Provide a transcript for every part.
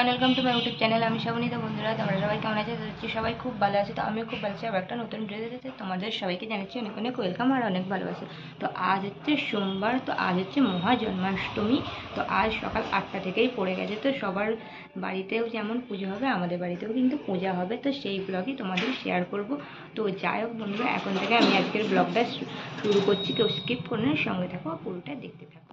Welcome to my YouTube channel. আমি শ্রাবণী। তো বন্ধুরা, তোমরা সবাই কেমন আছে? সবাই খুব ভালো আছে। তো আমিও খুব ভালো আছি। আবার একটা নতুন ভিডিও দিতে তোমাদের সবাইকে জানাচ্ছি অনেক অনেক ওয়েলকাম আর অনেক ভালোবাসি। তো আজ হচ্ছে সোমবার, তো আজ হচ্ছে মহা জন্মাষ্টমী। তো আজ সকাল 8টা থেকেই পড়ে গেছে। তো সবার বাড়িতেও যেমন পুজো হবে, আমাদের বাড়িতেও কিন্তু পূজা হবে। তো সেই ব্লগই তোমাদের শেয়ার করব। তো যাই হোক বন্ধুরা, এখন থেকে আমি আজকের ব্লগটা শুরু করছি। কেউ স্কিপ করে না, সঙ্গে থাকো, পুরোটা দেখতে থাকো।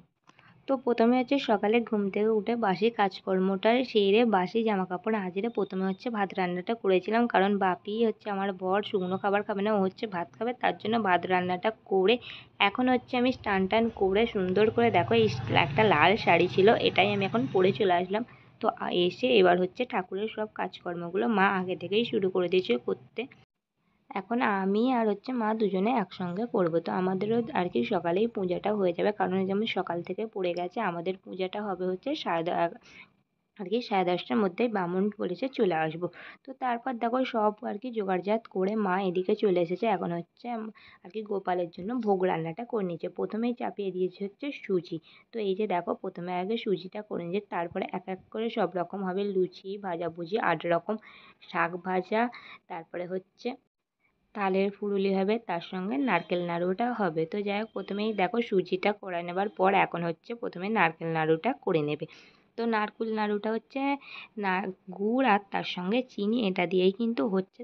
তো প্রথমে হচ্ছে সকালে ঘুম থেকে উঠে বাসি কাজকর্মটা সেরে বাসি জামা কাপড় হাজিরে প্রথমে হচ্ছে ভাত রান্নাটা করেছিলাম, কারণ বাপি হচ্ছে আমার বর শুকনো খাবার খাবে না, ও হচ্ছে ভাত খাবে, তার জন্য ভাত রান্নাটা করে এখন হচ্ছে আমি স্নান টান করে সুন্দর করে, দেখো এই একটা লাল শাড়ি ছিল, এটাই আমি এখন পরে চলে আসলাম। তো এসে এবার হচ্ছে ঠাকুরের সব কাজকর্মগুলো মা আগে থেকেই শুরু করে দিয়েছে করতে। এখন আমি আর হচ্ছে মা দুজনে একসঙ্গে করবো। তো আমাদেরও আর কি সকালেই পূজাটা হয়ে যাবে, কারণ যেমন সকাল থেকে পড়ে গেছে। আমাদের পূজাটা হবে হচ্ছে আর কি 10:30টার মধ্যেই বামুন বলেছে চলে আসবো। তো তারপর দেখো সব আর কি জোগাড়জাত করে মা এদিকে চলে এসেছে। এখন হচ্ছে আর কি গোপালের জন্য ভোগ রান্নাটা করে নিয়েছে। প্রথমেই চাপিয়ে দিয়েছে হচ্ছে সুজি। তো এই যে দেখো, প্রথমে আগে সুজিটা করে নিয়েছে, তারপরে এক এক করে সব রকম হবে, লুচি ভাজাভুজি 8 রকম, শাক ভাজা, তারপরে হচ্ছে তালের ফুলুরি হবে, তার সঙ্গে নারকেল নাড়ুটা হবে। তো যাই হোক, প্রথমেই দেখো সুজিটা করে নেবার পর এখন হচ্ছে প্রথমে নারকেল নাড়ুটা করে নেবে। তো নারকেল নাড়ুটা হচ্ছে না, গুড় আর তার সঙ্গে চিনি, এটা দিয়েই কিন্তু হচ্ছে।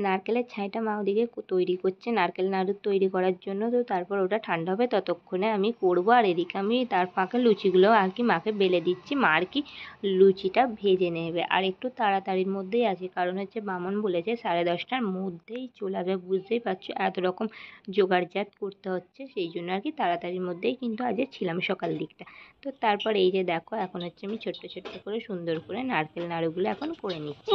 নারকেলের ছাইটা মা ওদিকে তৈরি করছে নারকেল নাড়ু তৈরি করার জন্য। তো তারপর ওটা ঠান্ডা হবে, ততক্ষণে আমি করবো। আর এদিকে আমি তার ফাঁকে লুচিগুলো আর কি মাকে বেলে দিচ্ছি। মা আর কি লুচিটা ভেজে নেবে, আর একটু তাড়াতাড়ির মধ্যেই আছে, কারণ হচ্ছে বামন বলেছে 10:30টার মধ্যেই চলে আসবে। বুঝতেই পারছো এত রকম জোগাড়জাত করতে হচ্ছে, সেই জন্য আর কি তাড়াতাড়ির মধ্যেই কিন্তু আজ ছিলাম সকাল দিকটা। তো তারপর এই যে দেখো, এখন হচ্ছে আমি ছোট্ট ছোট্ট করে সুন্দর করে নারকেল নাড়ুগুলো এখন করে নিচ্ছি।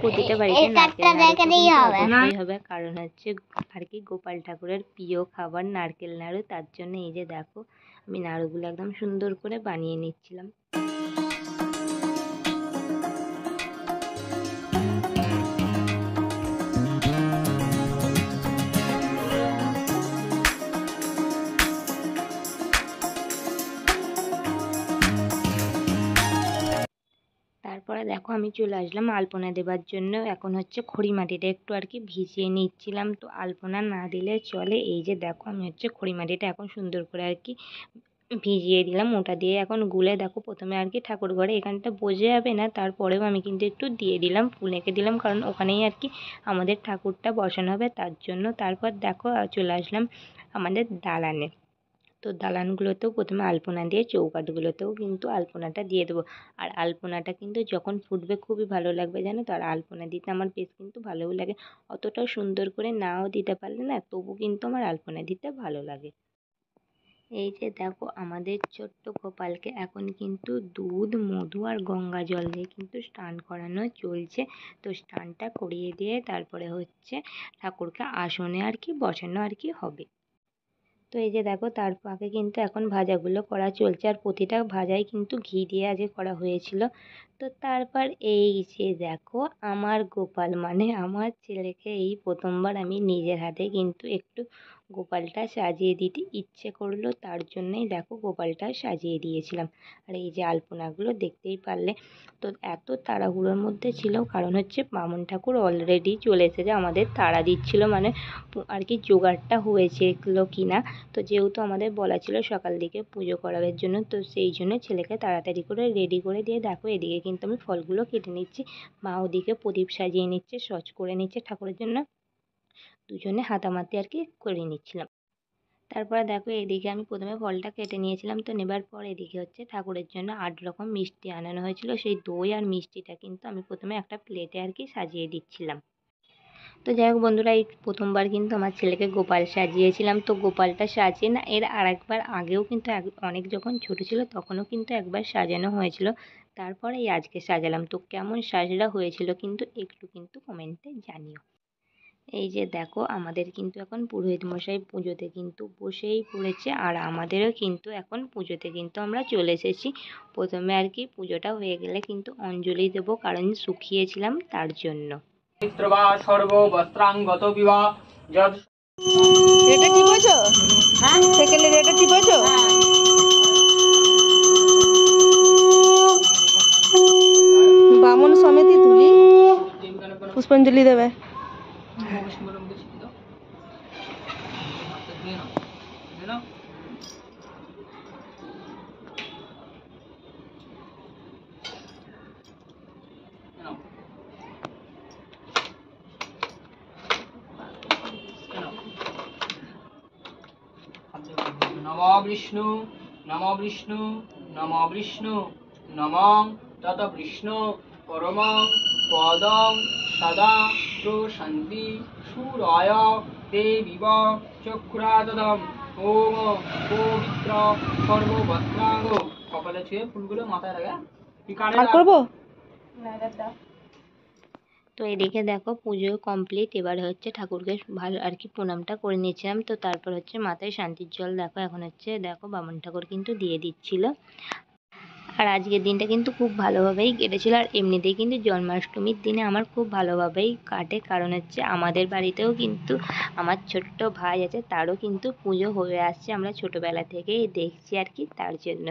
প্রতিটা বাড়িতে নারকেল নাড়ু অবশ্যই হবে, কারণ হচ্ছে আর কি গোপাল ঠাকুরের প্রিয় খাবার নারকেল নাড়ু। তার জন্য এই যে দেখো, আমি নাড়ুগুলো একদম সুন্দর করে বানিয়ে নিচ্ছিলাম। তারপরে দেখো, আমি চলে আসলাম আলপনা দেবার জন্য। এখন হচ্ছে খড়ি মাটিটা একটু আর কি ভিজিয়ে নিচ্ছিলাম। তো আলপনা না দিলে চলে। এই যে দেখো, আমি হচ্ছে খড়ি মাটিটা এখন সুন্দর করে আর কি ভিজিয়ে দিলাম। ওটা দিয়ে এখন গুলে দেখো, প্রথমে আর কি ঠাকুর ঘরে এখানটা বোঝা যাবে না, তারপরেও আমি কিন্তু একটু দিয়ে দিলাম, ফুল এঁকে দিলাম, কারণ ওখানেই আর কি আমাদের ঠাকুরটা বসানো হবে, তার জন্য। তারপর দেখো চলে আসলাম আমাদের দালানে। তো দালানগুলোতেও প্রথমে আলপনা দিয়ে, চৌকাঠগুলোতেও কিন্তু আলপনাটা দিয়ে দেবো। আর আলপনাটা কিন্তু যখন ফুটবে খুবই ভালো লাগবে, জানো তো। আর আলপনা দিতে আমার বেশ কিন্তু ভালোও লাগে। অতটাও সুন্দর করে নাও দিতে পারলে না, তবু কিন্তু আমার আলপনা দিতে ভালো লাগে। এই যে দেখো, আমাদের ছোট্ট গোপালকে এখন কিন্তু দুধ, মধু আর গঙ্গা জল দিয়ে কিন্তু স্নান করানো চলছে। তো স্নানটা করিয়ে দিয়ে তারপরে হচ্ছে ঠাকুরকে আসনে আর কি বসানো আর কি হবে। তো এই যে দেখো, তার ফাঁকে কিন্তু এখন ভাজাগুলো করা চলছে, আর প্রতিটা ভাজাই কিন্তু ঘি দিয়ে আজকে করা হয়েছিল। তো তারপর এই যে দেখো, আমার গোপাল মানে আমার ছেলেকে এই প্রথমবার আমি নিজের হাতে কিন্তু একটু গোপালটা সাজিয়ে দিতে ইচ্ছে করলো, তার জন্যই দেখো গোপালটা সাজিয়ে দিয়েছিলাম। আর এই যে আলপনাগুলো দেখতেই পারলে। তো এত তাড়াহুড়োর মধ্যে ছিল, কারণ হচ্ছে বামুন ঠাকুর অলরেডি চলে এসেছে, আমাদের তাড়া দিচ্ছিল, মানে আর কি জোগাড়টা হয়েছিল কিনা। তো যেহেতু আমাদের বলা ছিল সকাল দিকে পুজো করার জন্য, তো সেই জন্য ছেলেকে তাড়াতাড়ি করে রেডি করে দিয়ে দেখো, এদিকে কিন্তু আমি ফলগুলো কেটে নিচ্ছি। মা ওদিকে প্রদীপ সাজিয়ে নিচ্ছে, সজ করে নিচ্ছে ঠাকুরের জন্য। দুজনে হাতামাতি আর কি করে নিচ্ছিলাম। তারপরে দেখো, এদিকে আমি প্রথমে ফলটা কেটে নিয়েছিলাম। তো নেবার পর এদিকে হচ্ছে ঠাকুরের জন্য 8 রকম মিষ্টি আনানো হয়েছিল। সেই দই আর মিষ্টিটা কিন্তু আমি প্রথমে একটা প্লেটে আর কি সাজিয়ে দিচ্ছিলাম। তো যাই হোক বন্ধুরা, এই প্রথমবার কিন্তু আমার ছেলেকে গোপাল সাজিয়েছিলাম। তো গোপালটা সাজিয়ে না, এর আরেকবার আগেও কিন্তু অনেক যখন ছোট ছিল তখনও কিন্তু একবার সাজানো হয়েছিল। তারপরে এই আজকে সাজালাম। তো কেমন সাজটা হয়েছিল কিন্তু একটু কিন্তু কমেন্টে জানিও। এই যে দেখো আমাদের কিন্তু এখন পুরোহিত মশাই পুজোতে কিন্তু বসেই পড়েছে, আর আমাদেরও কিন্তু এখন পুজোতে কিন্তু আমরা চলে এসেছি। প্রথমে আর কি পুজোটা হয়ে গেলে কিন্তু অঞ্জলি দেবো, কারণ শুকিয়েছিলাম তার জন্য। এটা টিপেছো? হ্যাঁ, সেকেন্ডের এটা টিপেছো? বামন সমিতি তুলি পুষ্পাঞ্জলি দেবে। नमो विष्णु नमो विष्णु नमो विष्णु नमः तत विष्णु परमं पदं सदा प्रशान्ति सूराय देवीव चक्राददम ओम पवित्र सर्ववस्त्रांग কপালে ছুঁয়ে ফুলগুলো মাথায় লাগা আর করবো? তো এদিকে দেখো পুজো কমপ্লিট, এবার হচ্ছে ঠাকুরকে ভালো আর কি প্রণামটা করে নিয়েছিলাম। তো তারপর হচ্ছে মাথায় শান্তির জল দেখো এখন হচ্ছে দেখো বামন ঠাকুর কিন্তু দিয়ে দিচ্ছিল। আর আজকের দিনটা কিন্তু খুব ভালোভাবেই কেটেছিল। আর এমনিতেই কিন্তু জন্মাষ্টমীর দিনে আমার খুব ভালোভাবেই কাটে, কারণ হচ্ছে আমাদের বাড়িতেও কিন্তু আমার ছোট্ট ভাই আছে, তারও কিন্তু পুজো হয়ে আসছে, আমরা ছোটোবেলা থেকেই দেখছি আর কি, তার জন্য।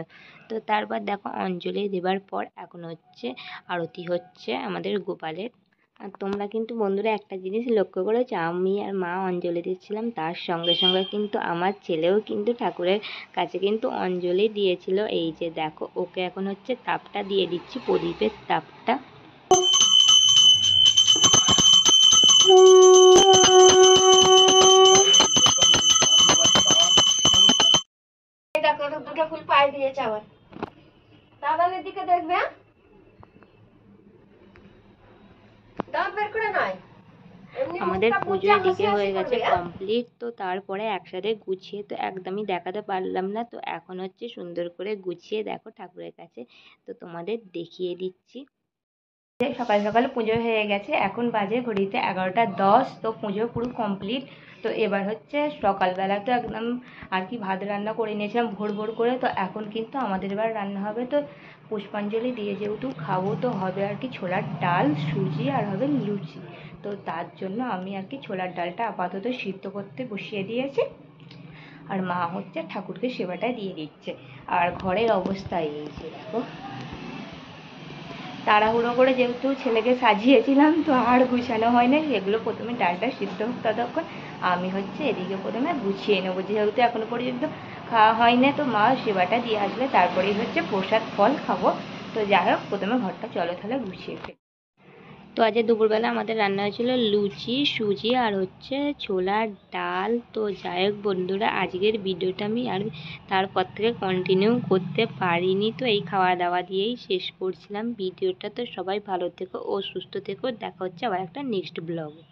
তো তারপর দেখো অঞ্জলি দেবার পর এখন হচ্ছে আরতি হচ্ছে আমাদের গোপালের। আর তোমরা কিন্তু বন্ধুরা একটা জিনিস লক্ষ্য করেছো, আমি আর মা অঞ্জলি দিচ্ছিলাম, তার সঙ্গে সঙ্গে কিন্তু আমার ছেলেও কিন্তু ঠাকুরের কাছে কিন্তু অঞ্জলি দিয়েছিল। এই যে দেখো ওকে এখন হচ্ছে তাপটা দিয়ে দিচ্ছি, প্রদীপের তাপটা। দেখো দুটো ফুল পায়ে দিয়েছে আবার। দাদানের দিকে দেখবে, দাঁত বের করে নয়। আমাদের পুজো এদিকে হয়ে গেছে কমপ্লিট। তো তারপরে একসাথে গুছিয়ে তো একদমই দেখাতে পারলাম না, তো এখন হচ্ছে সুন্দর করে গুছিয়ে দেখো ঠাকুরের কাছে তো তোমাদের দেখিয়ে দিচ্ছি। সকাল সকাল পুজো হয়ে গেছে, এখন বাজে ঘড়িতে 11টা 10। তো পুজো পুরো কমপ্লিট। তো এবার হচ্ছে সকালবেলা তো একদম আর কি ভাত রান্না করে নিয়েছিলাম ভোর ভোর করে, তো এখন কিন্তু আমাদের এবার রান্না হবে। তো পুষ্পাঞ্জলি দিয়ে যেহেতু খাবো, তো হবে আর কি ছোলার ডাল, সুজি আর হবে লুচি। তো তার জন্য আমি আর কি ছোলার ডালটা আপাতত সিদ্ধ করতে বসিয়ে দিয়েছি, আর মা হচ্ছে ঠাকুরকে সেবাটা দিয়ে দিচ্ছে। আর ঘরের অবস্থা এই যে দেখো, তাড়াহুড়ো করে যেহেতু ছেলেকে সাজিয়েছিলাম তো আর গুছানো হয় না, এগুলো প্রথমে ডালটা সিদ্ধ হোক ততক্ষণ আমি হচ্ছে এদিকে প্রথমে গুছিয়ে নেবো, যেহেতু এখনো পর্যন্ত খাওয়া হয় না। তো মা সেবাটা দিয়ে আসলে তারপরেই হচ্ছে প্রসাদ ফল খাবো। তো যাই হোক প্রথমে ঘরটা চলো তাহলে গুছিয়ে ফেলি। তো আজ দুপুরবেলা আমাদের রান্না হয়েছিল লুচি, সুজি আর হচ্ছে ছোলার ডাল। তো যাই হোক বন্ধুরা, আজকের ভিডিওটা আমি আর তারপর থেকে কন্টিনিউ করতে পারিনি, তো এই খাওয়া দাওয়া দিয়েই শেষ করছিলাম ভিডিওটা। তো সবাই ভালো থেকো ও সুস্থ থেকো, দেখা হচ্ছে আবার একটা নেক্সট ব্লগে।